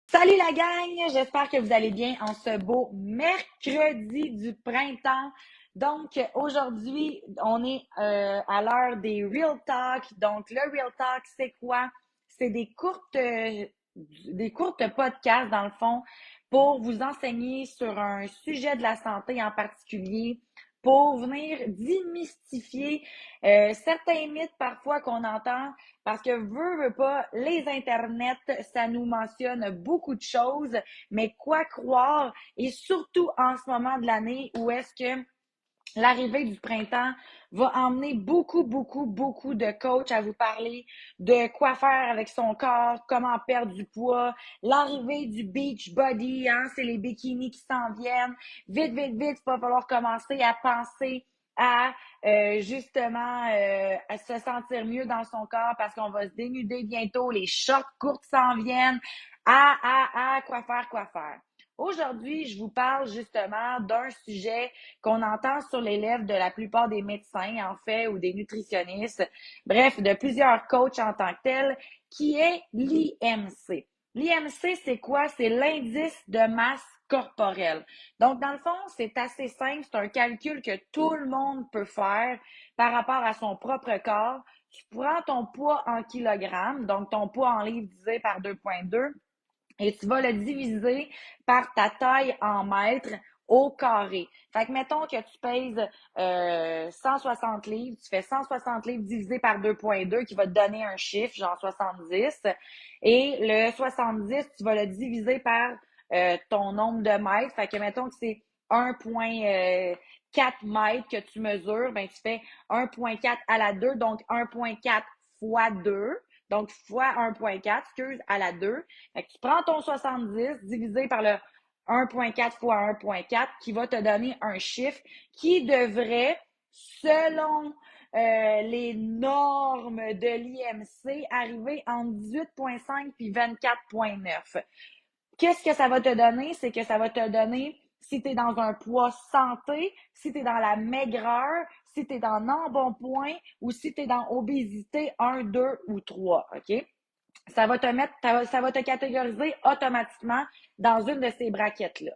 Salut la gang, j'espère que vous allez bien en ce beau mercredi du printemps. Donc aujourd'hui, on est à l'heure des Real Talk. Donc le Real Talk, c'est quoi? C'est des courtes podcasts dans le fond pour vous enseigner sur un sujet de la santé en particulier, pour venir démystifier certains mythes parfois qu'on entend parce que veut pas, les internets, ça nous mentionne beaucoup de choses, mais quoi croire, et surtout en ce moment de l'année où est-ce que l'arrivée du printemps va emmener beaucoup, beaucoup, beaucoup de coachs à vous parler de quoi faire avec son corps, comment perdre du poids, l'arrivée du beach body, hein, c'est les bikinis qui s'en viennent. Vite, vite, vite, il va falloir commencer à penser à justement à se sentir mieux dans son corps parce qu'on va se dénuder bientôt, les shorts courtes s'en viennent. Quoi faire, quoi faire. Aujourd'hui, je vous parle justement d'un sujet qu'on entend sur les lèvres de la plupart des médecins, en fait, ou des nutritionnistes, bref, de plusieurs coachs en tant que tels, qui est l'IMC. L'IMC, c'est quoi? C'est l'indice de masse corporelle. Donc, dans le fond, c'est assez simple. C'est un calcul que tout le monde peut faire par rapport à son propre corps. Tu prends ton poids en kilogrammes, donc ton poids en livres divisé par 2,2, et tu vas le diviser par ta taille en mètres au carré. Fait que mettons que tu pèses 160 livres, tu fais 160 livres divisé par 2,2 qui va te donner un chiffre, genre 70. Et le 70, tu vas le diviser par ton nombre de mètres. Fait que mettons que c'est 1,4 mètres que tu mesures, ben tu fais 1,4 à la 2, donc 1,4 fois 2. Donc, fois 1,4, excuse, à la 2. Fait que tu prends ton 70 divisé par le 1,4 fois 1,4 qui va te donner un chiffre qui devrait, selon les normes de l'IMC, arriver entre 18,5 puis 24,9. Qu'est-ce que ça va te donner? C'est que ça va te donner si tu es dans un poids santé, si tu es dans la maigreur, si tu es dans embonpoint ou si tu es dans obésité 1, 2 ou 3. OK? Ça va te catégoriser automatiquement dans une de ces braquettes-là.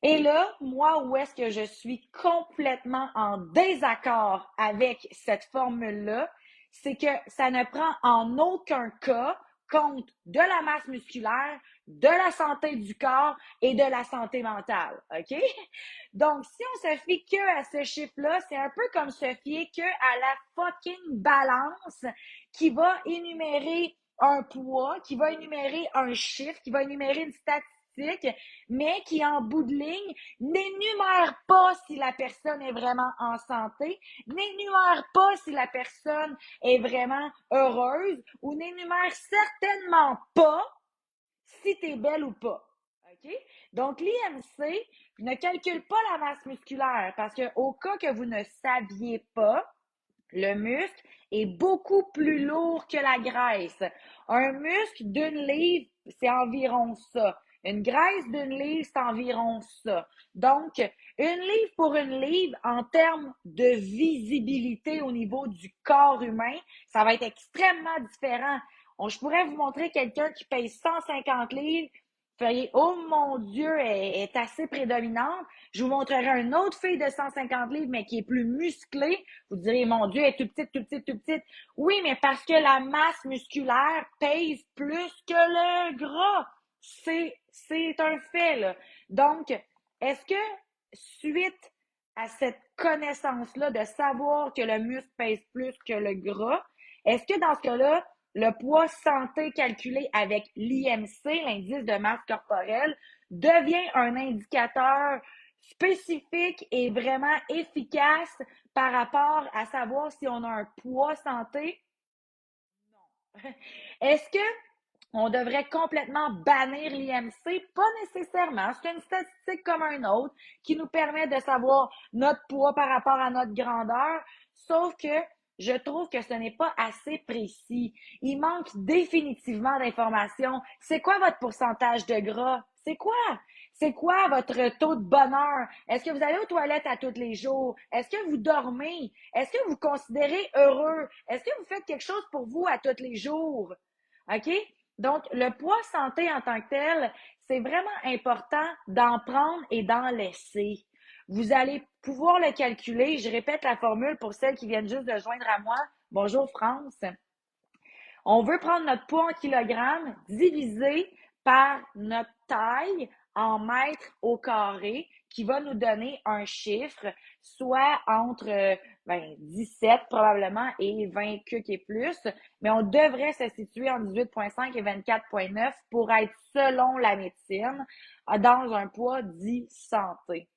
Et là, moi, où est-ce que je suis complètement en désaccord avec cette formule-là, c'est que ça ne prend en aucun cas compte de la masse musculaire, de la santé du corps et de la santé mentale, OK? Donc, si on se fie que à ce chiffre-là, c'est un peu comme se fier que à la fucking balance qui va énumérer un poids, qui va énumérer un chiffre, qui va énumérer une statistique, mais qui, en bout de ligne, n'énumère pas si la personne est vraiment en santé, n'énumère pas si la personne est vraiment heureuse ou n'énumère certainement pas si tu es belle ou pas. OK? Donc, l'IMC ne calcule pas la masse musculaire parce qu'au cas que vous ne saviez pas, le muscle est beaucoup plus lourd que la graisse. Un muscle d'une livre, c'est environ ça. Une graisse d'une livre, c'est environ ça. Donc, une livre pour une livre, en termes de visibilité au niveau du corps humain, ça va être extrêmement différent. Je pourrais vous montrer quelqu'un qui pèse 150 livres, vous feriez, oh mon Dieu, elle est assez prédominante. Je vous montrerai une autre fille de 150 livres, mais qui est plus musclée. Vous direz, mon Dieu, elle est toute petite, toute petite, toute petite. Oui, mais parce que la masse musculaire pèse plus que le gras. C'est un fait, là. Donc, est-ce que, suite à cette connaissance-là de savoir que le muscle pèse plus que le gras, est-ce que dans ce cas-là, le poids santé calculé avec l'IMC, l'indice de masse corporelle, devient un indicateur spécifique et vraiment efficace par rapport à savoir si on a un poids santé? Non. Est-ce que on devrait complètement bannir l'IMC? Pas nécessairement. C'est une statistique comme un autre qui nous permet de savoir notre poids par rapport à notre grandeur, sauf que je trouve que ce n'est pas assez précis. Il manque définitivement d'informations. C'est quoi votre pourcentage de gras? C'est quoi? C'est quoi votre taux de bonheur? Est-ce que vous allez aux toilettes à tous les jours? Est-ce que vous dormez? Est-ce que vous vous considérez heureux? Est-ce que vous faites quelque chose pour vous à tous les jours? OK? Donc, le poids santé en tant que tel, c'est vraiment important d'en prendre et d'en laisser. Vous allez pouvoir le calculer. Je répète la formule pour celles qui viennent juste de joindre à moi. Bonjour France. On veut prendre notre poids en kilogrammes divisé par notre taille en mètres au carré qui va nous donner un chiffre, soit entre 17 probablement et 20 cucs et plus, mais on devrait se situer entre 18,5 et 24,9 pour être, selon la médecine, dans un poids dit santé.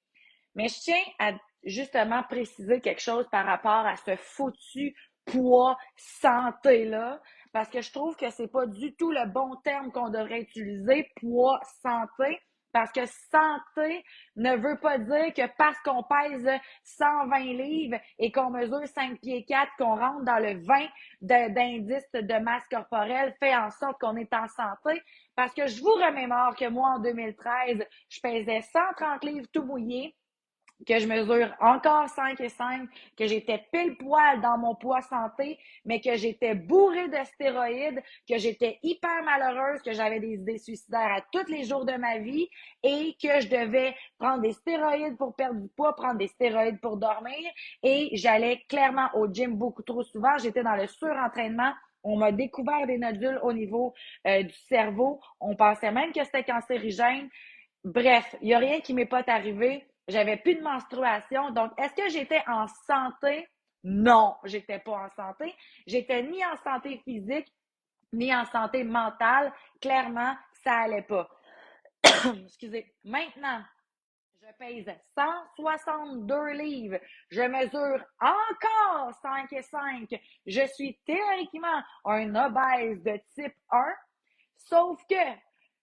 Mais je tiens à justement préciser quelque chose par rapport à ce foutu poids santé-là, parce que je trouve que c'est pas du tout le bon terme qu'on devrait utiliser, poids santé, parce que santé ne veut pas dire que parce qu'on pèse 120 livres et qu'on mesure 5 pieds 4, qu'on rentre dans le 20 d'indice de masse corporelle, fait en sorte qu'on est en santé. Parce que je vous remémore que moi, en 2013, je pesais 130 livres tout mouillé, que je mesure encore 5 et 5, que j'étais pile poil dans mon poids santé, mais que j'étais bourrée de stéroïdes, que j'étais hyper malheureuse, que j'avais des idées suicidaires à tous les jours de ma vie et que je devais prendre des stéroïdes pour perdre du poids, prendre des stéroïdes pour dormir et j'allais clairement au gym beaucoup trop souvent. J'étais dans le surentraînement. On m'a découvert des nodules au niveau du cerveau. On pensait même que c'était cancérigène. Bref, il n'y a rien qui m'est pas arrivé. J'avais plus de menstruation. Donc, est-ce que j'étais en santé? Non, j'étais pas en santé. J'étais ni en santé physique, ni en santé mentale. Clairement, ça allait pas. Excusez. Maintenant, je pèse 162 livres. Je mesure encore 5 et 5. Je suis théoriquement un obèse de type 1. Sauf que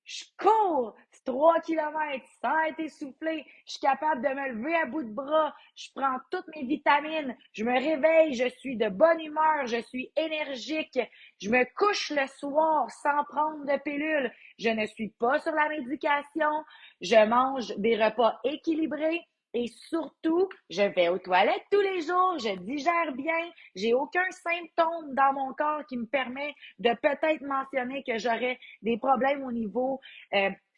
je cours 3 kilomètres sans être essoufflé. Je suis capable de me lever à bout de bras. Je prends toutes mes vitamines. Je me réveille. Je suis de bonne humeur. Je suis énergique. Je me couche le soir sans prendre de pilule. Je ne suis pas sur la médication. Je mange des repas équilibrés. Et surtout, je vais aux toilettes tous les jours, je digère bien, j'ai aucun symptôme dans mon corps qui me permet de peut-être mentionner que j'aurais des problèmes au niveau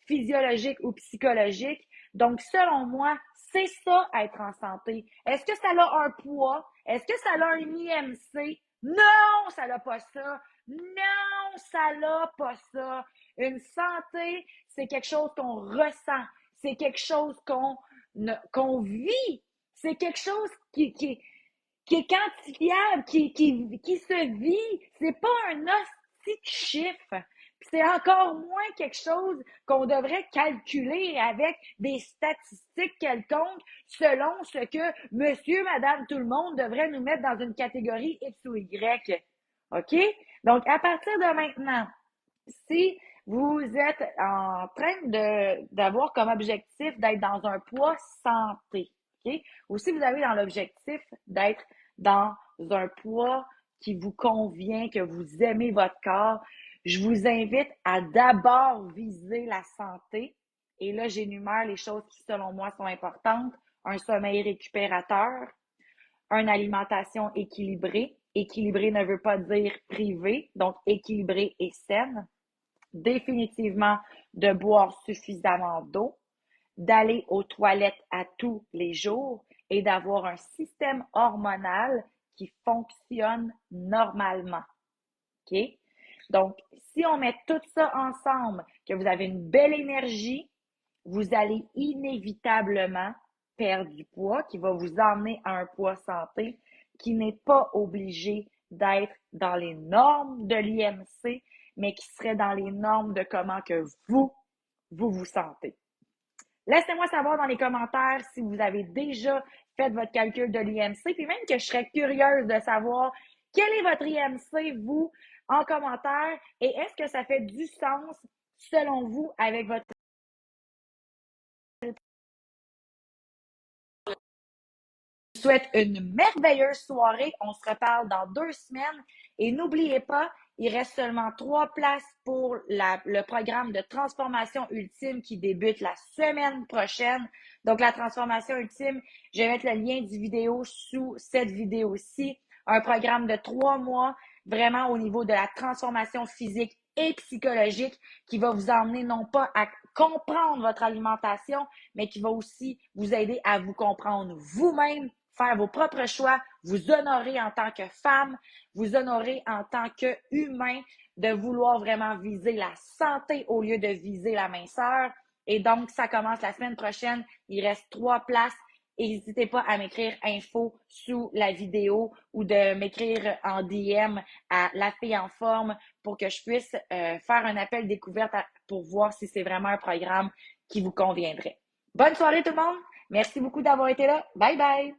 physiologique ou psychologique. Donc, selon moi, c'est ça, être en santé. Est-ce que ça a un poids? Est-ce que ça a un IMC? Non, ça n'a pas ça. Non, ça n'a pas ça. Une santé, c'est quelque chose qu'on ressent. C'est quelque chose qu'on vit. C'est quelque chose qui est quantifiable, qui se vit. C'est pas un hostie de chiffre. C'est encore moins quelque chose qu'on devrait calculer avec des statistiques quelconques selon ce que monsieur, madame, tout le monde devrait nous mettre dans une catégorie X ou Y. OK? Donc, à partir de maintenant, si vous êtes en train d'avoir comme objectif d'être dans un poids santé, OK? Ou si vous avez dans l'objectif d'être dans un poids qui vous convient, que vous aimez votre corps, je vous invite à d'abord viser la santé. Et là, j'énumère les choses qui, selon moi, sont importantes. Un sommeil récupérateur, une alimentation équilibrée. Équilibré ne veut pas dire privé, donc équilibré et saine. Définitivement de boire suffisamment d'eau, d'aller aux toilettes à tous les jours et d'avoir un système hormonal qui fonctionne normalement. OK? Donc, si on met tout ça ensemble, que vous avez une belle énergie, vous allez inévitablement perdre du poids qui va vous emmener à un poids santé qui n'est pas obligé d'être dans les normes de l'IMC, mais qui serait dans les normes de comment que vous sentez. Laissez-moi savoir dans les commentaires si vous avez déjà fait votre calcul de l'IMC, puis même que je serais curieuse de savoir quel est votre IMC, vous, en commentaire, et est-ce que ça fait du sens, selon vous, avec votre Je vous souhaite une merveilleuse soirée. On se reparle dans 2 semaines. Et n'oubliez pas, il reste seulement 3 places pour le programme de transformation ultime qui débute la semaine prochaine. Donc, la transformation ultime, je vais mettre le lien du vidéo sous cette vidéo-ci. Un programme de 3 mois, vraiment au niveau de la transformation physique et psychologique qui va vous emmener non pas à comprendre votre alimentation, mais qui va aussi vous aider à vous comprendre vous-même, faire vos propres choix, vous honorer en tant que femme, vous honorer en tant qu'humain, de vouloir vraiment viser la santé au lieu de viser la minceur. Et donc, ça commence la semaine prochaine. Il reste 3 places. N'hésitez pas à m'écrire info sous la vidéo ou de m'écrire en DM à La Fille en Forme pour que je puisse faire un appel découverte pour voir si c'est vraiment un programme qui vous conviendrait. Bonne soirée tout le monde. Merci beaucoup d'avoir été là. Bye bye.